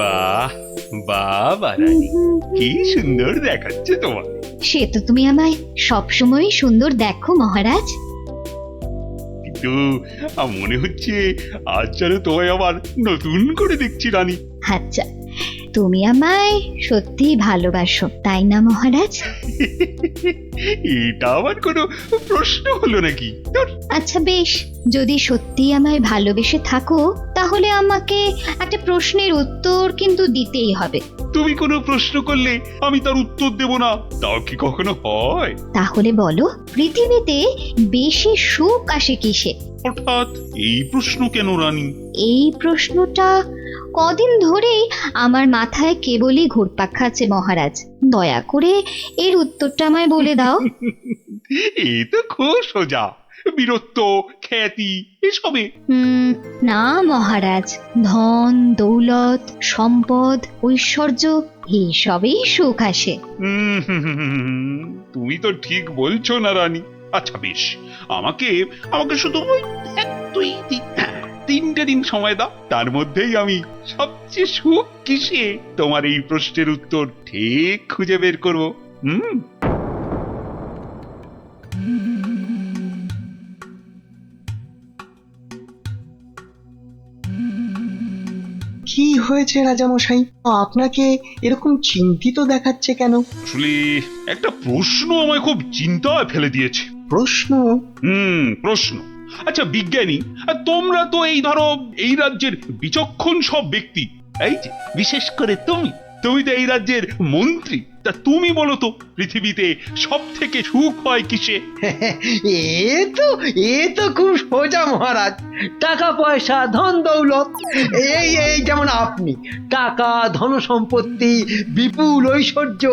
বাহ বাহ রানী, কি সুন্দর দেখাচ্ছে তোমার। সে তো তুমি আমায় সবসময় সুন্দর দেখো মহারাজ। কিন্তু মনে হচ্ছে আজ যেন তোমায় আবার নতুন করে দেখছি রানী। আচ্ছা, তুমি আমায় সত্যি ভালোবাসো তাই না মহারাজ? এটা আবার কোনো প্রশ্ন হলো নাকি? ধুর। আচ্ছা বেশ, যদি সত্যি আমায় ভালোবেসে থাকো তাহলে আমাকে একটা প্রশ্নের উত্তর কিন্তু দিতেই হবে। তুমি কোনো প্রশ্ন করলে আমি তার উত্তর দেব না, তাও কি কখনো হয়? তাহলে বলো, পৃথিবীতে বেশি সুখ আসে কিসে? হঠাৎ এই প্রশ্ন কেন রানী? এই প্রশ্নটা কদিন ধরেই আমার মাথায় কেবলই ঘুরপাক খাচ্ছে মহারাজ। দয়া করে এর উত্তরটা আমায় বলে দাও। এ তো খুব সোজা, বীরত্ব, খ্যাতি এসবে। না মহারাজ, ধন দৌলত সম্পদ ঐশ্বর্য এইসবেই সুখ আসে। তুমি তো ঠিক বলছো না রানী। আচ্ছা বেশ, আমাকে আমাকে শুধু ওই এক দুই তিনটে দিন সময় দাও, তার মধ্যেই আমি সবচেয়ে সুখ কিসে তোমার এই প্রশ্নের উত্তর ঠিক খুঁজে বের করবো। কি হয়েছে রাজামশাই, আপনাকে এরকম চিন্তিত দেখাচ্ছে কেন? আসলে একটা প্রশ্ন আমায় খুব চিন্তায় ফেলে দিয়েছে। প্রশ্ন? প্রশ্ন। আচ্ছা বিজ্ঞানী, আর তোমরা তো এই ধরো এই রাজ্যের বিচক্ষণ সব ব্যক্তি, এই যে বিশেষ করে তুমি তুমি তো এই রাজ্যের মন্ত্রী, তা তুমি বলো তো পৃথিবীতে সব থেকে সুখ হয় কিসে? এ তো খুব সোজা মহারাজ, টাকা পয়সা ধন দৌলত। এই যেমন আপনি, টাকা ধন সম্পত্তি বিপুল ঐশ্বর্য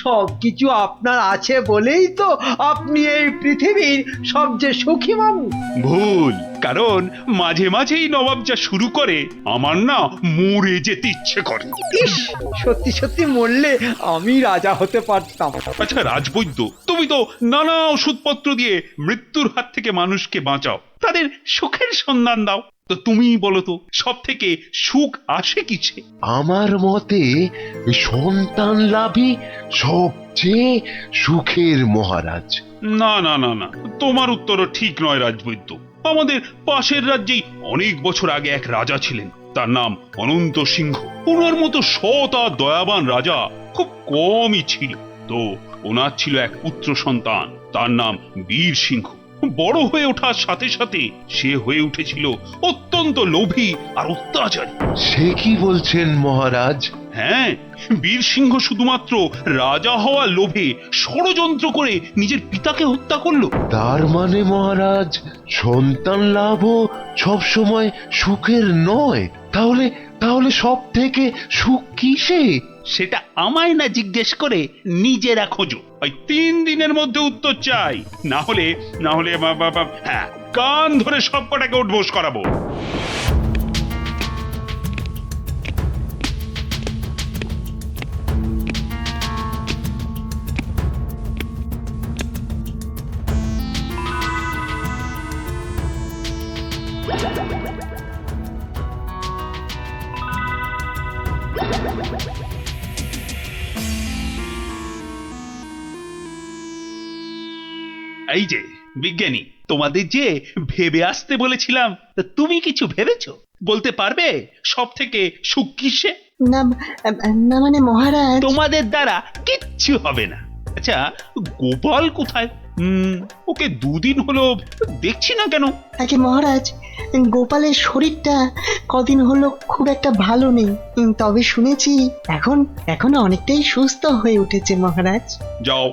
সবকিছু আপনার আছে বলেই তো আপনি এই পৃথিবীর সবচেয়ে সুখী মানুষ। ভুল, কারণ মাঝে মাঝেই নবাব যা শুরু করে আমার না মরে যেতে ইচ্ছে করে। ইস, সত্যি সত্যি মরলে আমি রাজা হতে পারতাম। আচ্ছা রাজবৈদ্য, তুমি তো নানা ওষুধপত্র দিয়ে মৃত্যুর হাত থেকে মানুষকে বাঁচাও, তাদের সুখের সন্ধান দাও, তো তুমি বলো তো সব থেকে সুখ আসে কিসে? আমার মতে সন্তান লাভই সবচেয়ে সুখের মহারাজ। না না না না, তোমার উত্তরও ঠিক নয় রাজবৈদ্য। আমাদের পাশের রাজ্যেই অনেক বছর আগে এক রাজা ছিলেন, তার নাম অনন্ত সিংহ। ওনার মতো সৎ আর দয়াবান রাজা খুব কমই ছিল। তো ওনার ছিল এক পুত্র সন্তান, তার নাম বীর সিংহ। বড় হয়ে ওঠার সাথে সাথে সে হয়ে উঠেছিল অত্যন্ত লোভী আর অত্যাচারী। সে কি বলছেন মহারাজ? হ্যাঁ, বীর সিংহ শুধুমাত্র রাজা হওয়ার লোভে ষড়যন্ত্র করে নিজের পিতাকে হত্যা করলো। তার মানে মহারাজ সন্তান লাভও সবসময় সুখের নয়। তাহলে তাহলে সব থেকে সুখ কিসে? সেটা আমায় না জিজ্ঞেস করে নিজেরা খোঁজো। ওই 3 দিনের মধ্যে উত্তর চাই, না হলে হ্যাঁ, কান ধরে সব কটাকে উঠবোস করাবো। এই যে বিজ্ঞানী, তোমাদের যে ভেবে আসতে বলেছিলাম, তা তুমি কিছু ভেবেছো? বলতে পারবে সব থেকে সুখ কিসে? না, না মানে মহারাজ, তোমাদের দ্বারা কিচ্ছু হবে না। আচ্ছা গোপাল কোথায়? ওকে 2 দিন হলো দেখছি না কেন? আগে মহারাজ, গোপালের শরীরটা কদিন হলো খুব একটা ভালো নেই, তবে শুনেছি এখন এখন অনেকটাই সুস্থ হয়ে উঠেছে মহারাজ। যাও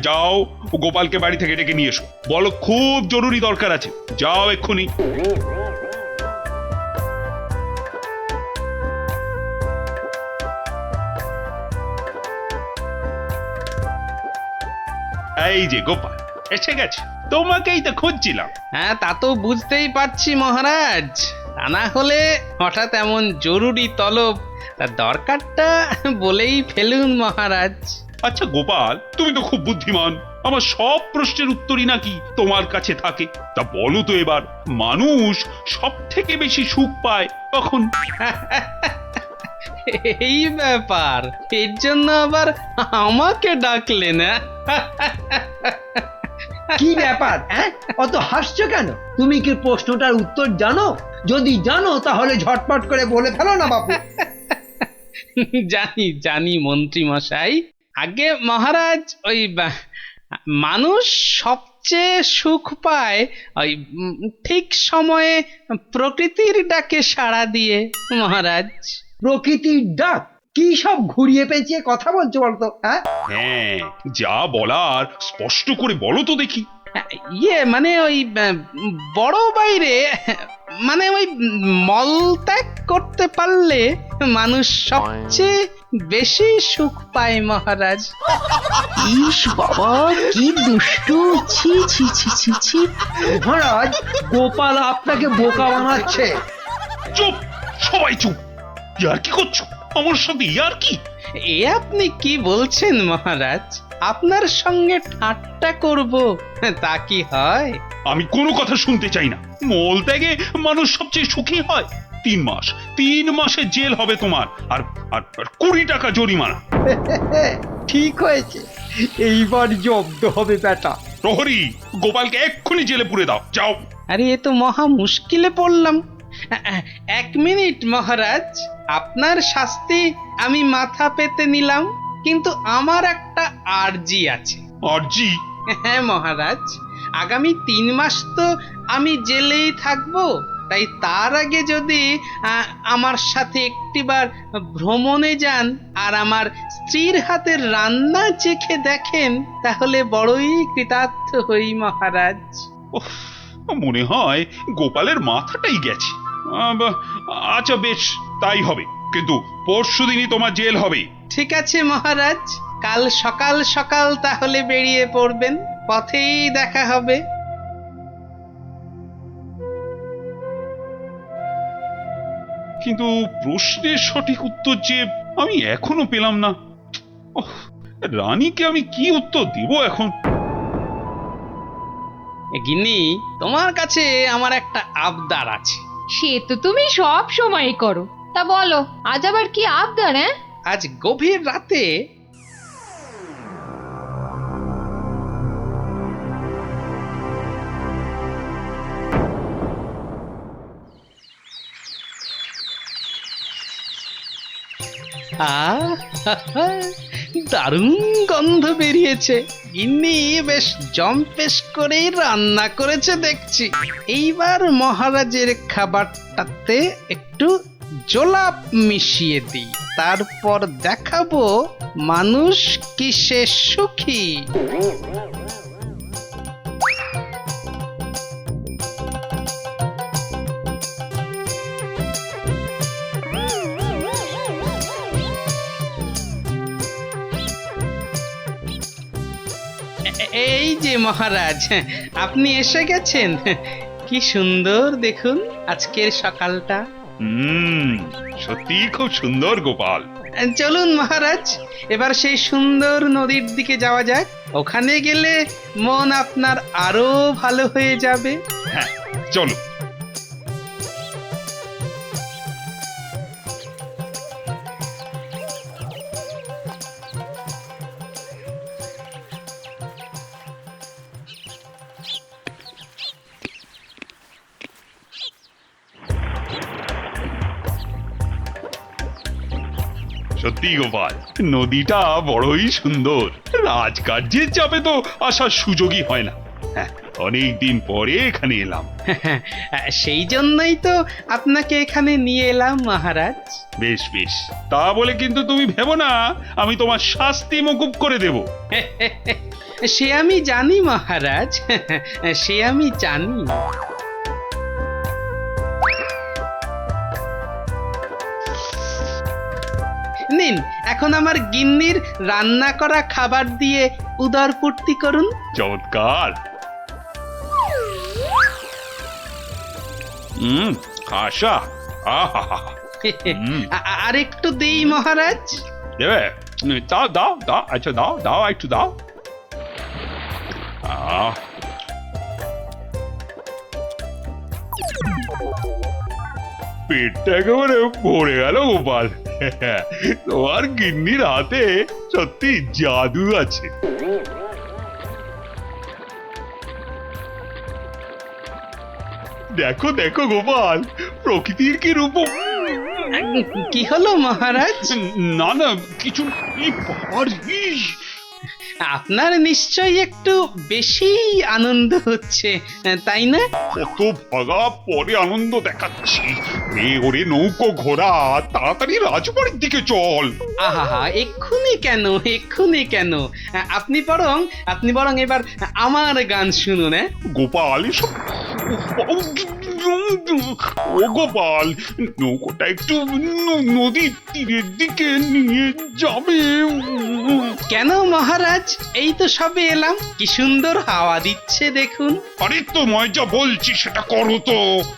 যাও, ও গোপালকে বাড়ি থেকে ডেকে নিয়ে এসো, বলো খুব জরুরি দরকার আছে, যাও এক্ষুনি। এই যে গোপাল এসে গেছে, তোমাকেই তো খুঁজছিলাম। হ্যাঁ, তা তো বুঝতেই পারছি মহারাজ, তা না হলে হঠাৎ এমন জরুরি তলব, তার দরকারটা বলেই ফেলুন মহারাজ। আচ্ছা গোপাল, তুমি তো খুব বুদ্ধিমান, আমার সব প্রশ্নের উত্তরই নাকি তোমার কাছে থাকে। তা বলো তো এবার, মানুষ সব থেকে বেশি সুখ পায় কখন? এই ব্যাপার, এর জন্য আবার আমাকে ডাকলে না? কি ব্যাপার? অত হাসছো কেন? তুমি কি প্রশ্নটার উত্তর জানো? যদি জানো তাহলে ঝটপট করে বলে ফেলো না বাপু। জানি জানি মন্ত্রী মশাই। আগে মহারাজ, ওই মানুষ সবচেয়ে সুখ পায় ওই ঠিক সময়ে প্রকৃতির ডাকে সাড়া দিয়ে মহারাজ। প্রকৃতির ডাক? কি সব ঘুরিয়ে পেঁচিয়ে কথা বলছো বলতো? হ্যাঁ, যা বলার স্পষ্ট করে বলো তো দেখি। ইয়ে মানে ওই বড় বাইরে, মানে ওই মলত্যাগ করতে পারলে মানুষ সবচেয়ে বেশি সুখ পায় মহারাজ। ইস বাবা, কি দুষ্টু! ছি ছি ছি ছি ছি! মহারাজ, গোপাল আপনাকে বোকা বানাচ্ছে। চুপ, সবাই চুপ। ইয়ার কি করছো আমার সাথে? ইয়ার কি? এ আপনি কি বলছেন মহারাজ? আপনার সঙ্গে ঠাট্টা করব তা কি হয়? আমি কোনো কথা শুনতে চাই না। মল ত্যাগে মানুষ সবচেয়ে সুখী হয়। 3 মাসের জেল হবে তোমার, আর আর 20 টাকা জরিমানা। ঠিক হয়েছে, এইবার জব্দ হবে বেটা। প্রহরী, গোপালকে এক্ষুনি জেলে পুরে দাও, যাও। আরে এ তো মহা মুশকিলে পড়লাম। 1 মিনিট মহারাজ, আপনার শাস্তি আমি মাথা পেতে নিলাম, কিন্তু আমার একটা আর্জি আছে। আরজি? হ্যাঁ মহারাজ, আগামী 3 মাস তো আমি জেলেই থাকবো, তাই তার আগে যদি আমার সাথে একটিবার ভ্রমণে যান আর আমার স্ত্রীর হাতের রান্না চেখে দেখেন, তাহলে বড়ই কৃতার্থ হই মহারাজ। উফ, মনে হয় গোপালের মাথাটাই গেছে। আচ্ছা বেশ, তাই হবে, কিন্তু পরশুদিনই তোমার জেল হবে। ঠিক আছে মহারাজ, কাল সকাল সকাল তাহলে বেরিয়ে পড়বেন, পথেই দেখা হবে। কিন্তু প্রশ্নের সঠিক উত্তর যে আমি এখনো পেলাম না। ওহ, রানীকে আমি কি উত্তর দিব এখন? গিন্নি, তোমার কাছে আমার একটা আবদার আছে। সে তো তুমি সব সময় করো। তা বলো, আজ আবার কি আবদার? আজ গভীর রাতে দারুণ গন্ধ বেরিয়েছে। গিন্নি বেশ জম্পেশ করেই রান্না করেছে দেখছি। এইবার মহারাজের খাবারটাতে একটু জোলাপ মিশিয়ে দিই, তারপর দেখাবো মানুষ কিসে সুখী। এই যে মহারাজ, আপনি এসে গেছেন। কি সুন্দর দেখুন আজকের সকালটা। সত্যি খুব সুন্দর গোপাল। চলুন মহারাজ, এবার সেই সুন্দর নদীর দিকে যাওয়া যাক। ওখানে গেলে মন আপনার আরো ভালো হয়ে যাবে। হ্যাঁ, চলো। সত্যি গোপাল, নদীটা বড়ই সুন্দর। রাজকার্যের চাপে তো আসার সুযোগই হয় না। হ্যাঁ, অনেকদিন পরে এখানে এলাম। সেই জন্যই তো আপনাকে এখানে নিয়ে এলাম মহারাজ। বেশ বেশ, তা বলে কিন্তু তুমি ভেবো না আমি তোমার শাস্তি মকুব করে দেব। সে আমি জানি মহারাজ, সে আমি জানি। নিন, এখন আমার গিন্নির রান্না করা খাবার দিয়ে উদরপূর্তি করুন। চমৎকার। খাসা। আহা, আর একটু দেই মহারাজ। দেবে? দাও দাও দাও, আচ্ছা দাও দাও, একটু দাও। পেটটা একেবারে ভরে গেল গোপাল। তোমার গিন্নির হাতে সত্যি জাদু আছে। দেখো দেখো গোপাল, প্রকৃতির কি রূপ! কি হলো মহারাজ? না না, কিছু এই বাবার আপনার নিশ্চয়ই একটু বেশি আনন্দ হচ্ছে, তাই না? কত ভাগা পরে আনন্দ দেখাচ্ছি। ওরে নৌকো ঘোড়া, তাড়াতাড়ি রাজবাড়ির দিকে চল। আহা, এক্ষুনি কেন, এক্ষুনি কেন? আপনি বরং এবার আমার গান শুনুন। গোপাল এসব ও গোপাল, নৌকোটা একটু নদীর তীরের দিকে নিয়ে যাবে। কেন মহারাজ, এই তো সবে এলাম, কি সুন্দর হাওয়া দিচ্ছে দেখুন। আরে তোমায় যা বলছি সেটা করো তো।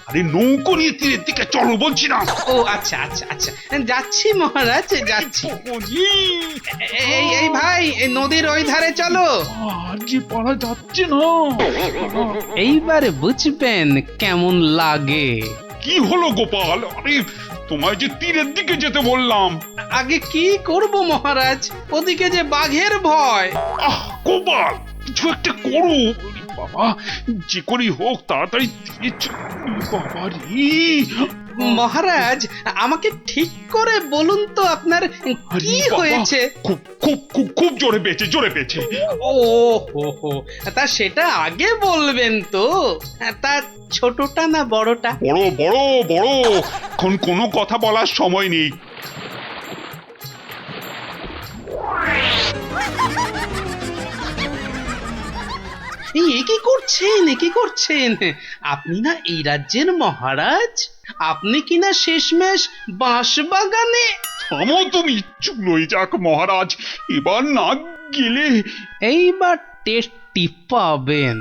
আরে নৌকো নিয়ে তীরের দিকে চলো বলছি না। ও আচ্ছা আচ্ছা আচ্ছা, যাচ্ছি মহারাজ, যাচ্ছি। এই ভাই, এই নদীর ওই ধারে চলো। যে পারা যাচ্ছে না। এইবার বুঝবেন কেমন লাগে। কি হলো গোপাল? আরে তোমায় যে তীরের দিকে যেতে বললাম। আগে কি করব মহারাজ, ওদিকে যে বাঘের ভয়। আহ গোপাল, কিছু একটা করো। বাবা, যে করেই হোক তাড়াতাড়ি তীরে বাবা রে। মহারাজ, আমাকে ঠিক করে বলুন তো আপনার কি হয়েছে? খুব খুব খুব খুব জোরে পেয়েছে, জোরে পেয়েছে। ও হো হো, তা সেটা আগে বলবেন তো। তা ছোটটা না বড়টা? বড় বড় বড়, এখন কোনো কথা বলার সময় নেই। কি করছেন? আপনি না এই রাজ্যের মহারাজ? আপনি কি না শেষমেশ বাঁশ বাগানে? থামো তুমি, চুলোই যাক মহারাজ। এবার না গেলে এইবার টেস্টি পাবেন।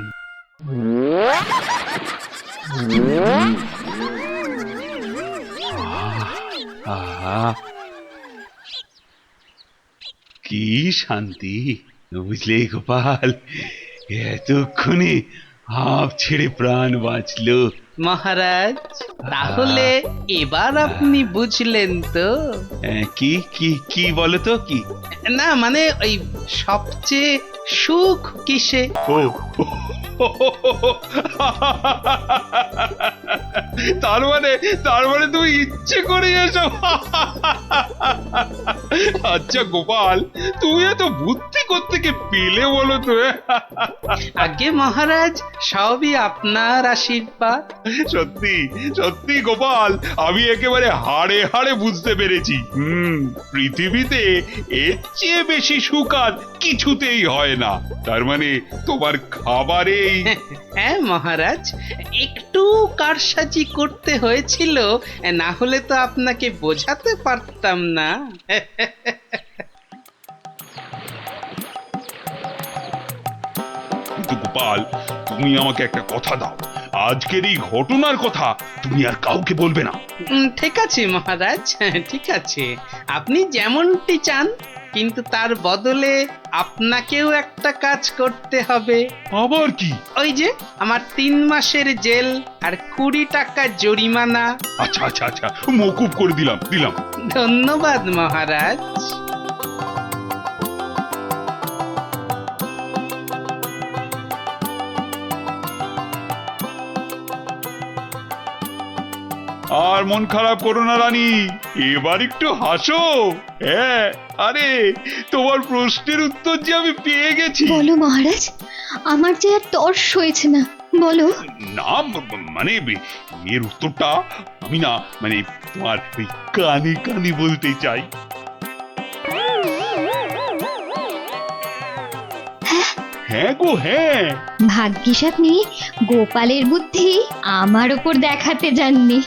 কি শান্তি, বুঝলে গোপাল? এতক্ষণে হাঁপ ছেড়ে প্রাণ বাঁচলো। মহারাজ, তাহলে এবার আপনি বুঝলেন তো? কি কি কি বলো তো? কি না মানে ওই সবচেয়ে সুখ কিসে? ও তার মানে তুমি ইচ্ছে করে এসো। আচ্ছা গোপাল, তুমি এত বুদ্ধি কোত্থেকে পেলে বলো তো? আগে মহারাজ, সবই আপনার আশীর্বাদ। সত্যি সত্যি গোপাল, আমি একেবারে হাড়ে হাড়ে বুঝতে পেরেছি। পৃথিবীতে এর চেয়ে বেশি সুখ আর কিছুতেই হয় না। তার মানে তোমার খাবারেই। হ্যাঁ মহারাজ, একটু কারসাজি করতে হয়েছিল, না হলে তো আপনাকে বোঝাতে পারতাম না। কিন্তু গোপাল, তুমি আমাকে একটা কথা দাও, আজকের এই ঘটনার কথা তুমি আর কাউকে বলবে না। ঠিক আছে মহারাজ, ঠিক আছে, আপনি যেমনটি চান, কিন্তু তার বদলে আপনাকেও একটা কাজ করতে হবে। আবার কি? ওই যে আমার 3 মাসের জেল আর 20 টাকা জরিমানা। আচ্ছা আচ্ছা আচ্ছা, মকুব করে দিলাম। ধন্যবাদ মহারাজ। আর মন খারাপ করো না রানী, এবার একটু হাসো। হ্যাঁ, আরে তোমার প্রশ্নের উত্তর যে আমি পেয়ে গেছি। বলো মহারাজ, আমার যে আর তর্স হয়েছে না, বলো। না মানে এর উত্তরটা আমি না মানে তোমার ওই কানে কানে বলতে চাই। হ্যাঁ গো হ্যাঁ। ভাগ্যিস আপনি গোপালের বুদ্ধি আমার ওপর দেখাতে যাননি।